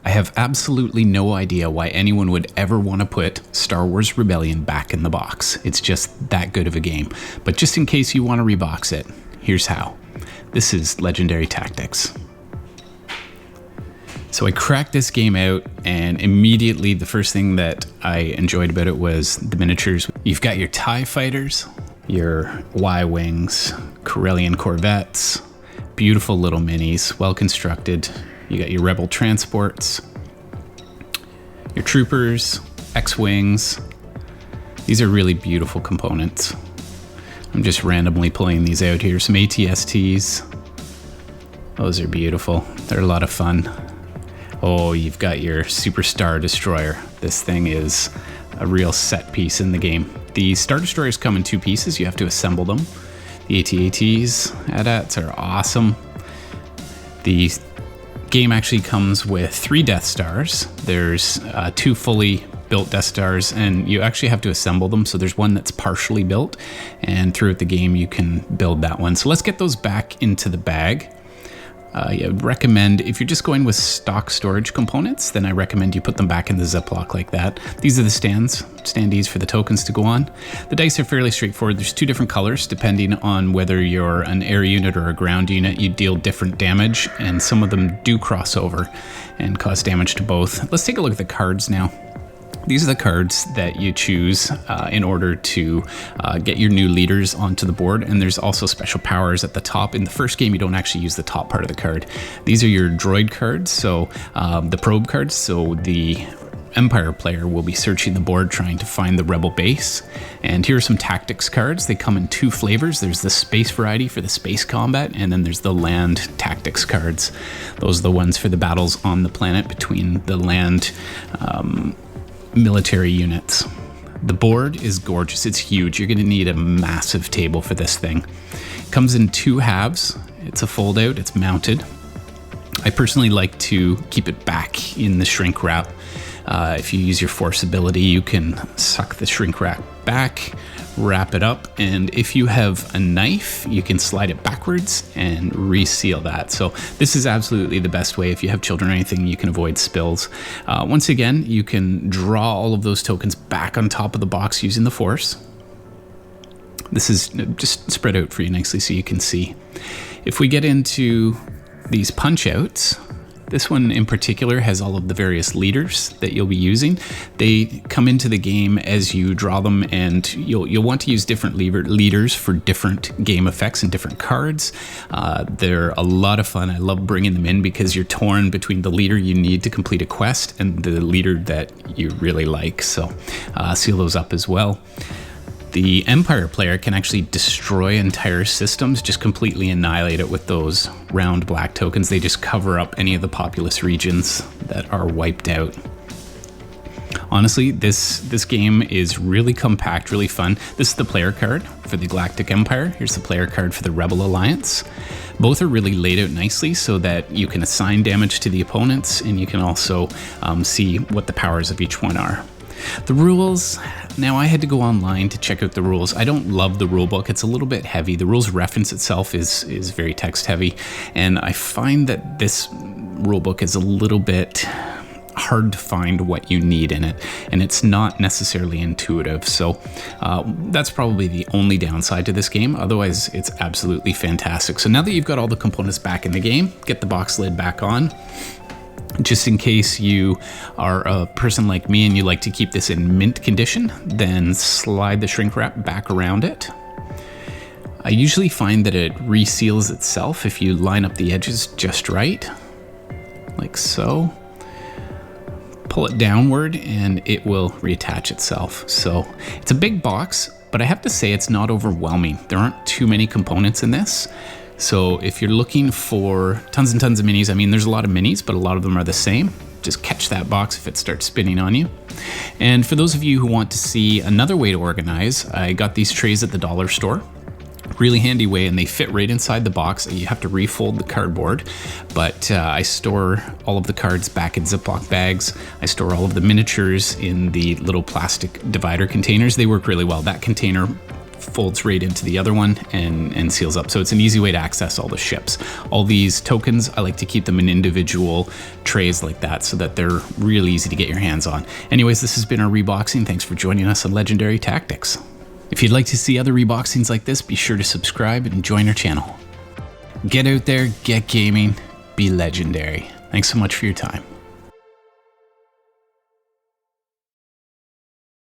I have absolutely no idea why anyone would ever want to put Star Wars Rebellion back in the box. It's just that good of a game. But just in case you want to rebox it, here's how. This is Legendary Tactics. So I cracked this game out, and immediately the first thing that I enjoyed about it was the miniatures. You've got your TIE fighters, your Y-Wings, Corellian Corvettes, beautiful little minis, well constructed. You got your Rebel transports, your troopers, X-Wings. These are really beautiful components. I'm just randomly pulling these out here. Some AT-STs. Those are beautiful. They're a lot of fun. Oh, you've got your Super Star Destroyer. This thing is a real set piece in the game. The Star Destroyers come in two pieces. You have to assemble them. The AT-ATs, AT-ATs are awesome. The game actually comes with 3 Death Stars. There's 2 fully built Death Stars, and you actually have to assemble them. So there's one that's partially built, and throughout the game you can build that one. So let's get those back into the bag. I would recommend, if you're just going with stock storage components, then I recommend you put them back in the Ziploc like that. These are the standees for the tokens to go on. The dice are fairly straightforward. There's 2 different colors depending on whether you're an air unit or a ground unit. You deal different damage, and some of them do cross over and cause damage to both. Let's take a look at the cards now. These are the cards that you choose in order to get your new leaders onto the board, and there's also special powers at the top. In the first game, you don't actually use the top part of the card. These are your droid cards, so the probe cards, so the Empire player will be searching the board trying to find the Rebel base. And here are some tactics cards. They come in 2 flavors. There's the space variety for the space combat, and then there's the land tactics cards. Those are the ones for the battles on the planet between the land military units. The board is gorgeous. It's huge. You're going to need a massive table for this thing. It comes in 2 halves. It's a fold out. It's mounted. I personally like to keep it back in the shrink wrap. If you use your force ability, you can suck the shrink wrap back, wrap it up, and if you have a knife, you can slide it backwards and reseal that. So this is absolutely the best way. If you have children or anything, you can avoid spills. Once again, you can draw all of those tokens back on top of the box using the force. This is just spread out for you nicely so you can see. If we get into these punch outs, this one in particular has all of the various leaders that you'll be using. They come into the game as you draw them, and you'll want to use different leaders for different game effects and different cards. They're a lot of fun. I love bringing them in because you're torn between the leader you need to complete a quest and the leader that you really like. So seal those up as well. The Empire player can actually destroy entire systems, just completely annihilate it with those round black tokens. They just cover up any of the populous regions that are wiped out. Honestly, this game is really compact, really fun. This is the player card for the Galactic Empire. Here's the player card for the Rebel Alliance. Both are really laid out nicely so that you can assign damage to the opponents, and you can also see what the powers of each one are. The rules, now I had to go online to check out the rules. I don't love the rule book. It's a little bit heavy. The rules reference itself is very text heavy, and I find that this rule book is a little bit hard to find what you need in it, and it's not necessarily intuitive. So that's probably the only downside to this game. Otherwise, it's absolutely fantastic. So now that you've got all the components back in the game, get the box lid back on. Just in case you are a person like me and you like to keep this in mint condition, then slide the shrink wrap back around it. I usually find that it reseals itself if you line up the edges just right, like so. Pull it downward and it will reattach itself. So it's a big box, but I have to say it's not overwhelming. There aren't too many components in this. So if you're looking for tons and tons of minis, I mean, there's a lot of minis, but a lot of them are the same. Just catch that box if it starts spinning on you. And for those of you who want to see another way to organize, I got these trays at the dollar store. Really handy way, and they fit right inside the box. You have to refold the cardboard, but I store all of the cards back in Ziploc bags. I store all of the miniatures in the little plastic divider containers. They work really well. That container folds right into the other one and seals up. So it's an easy way to access all the ships. All these tokens, I like to keep them in individual trays like that so that they're really easy to get your hands on. Anyways, this has been our reboxing. Thanks for joining us on Legendary Tactics. If you'd like to see other reboxings like this, be sure to subscribe and join our channel. Get out there, get gaming, be legendary. Thanks so much for your time.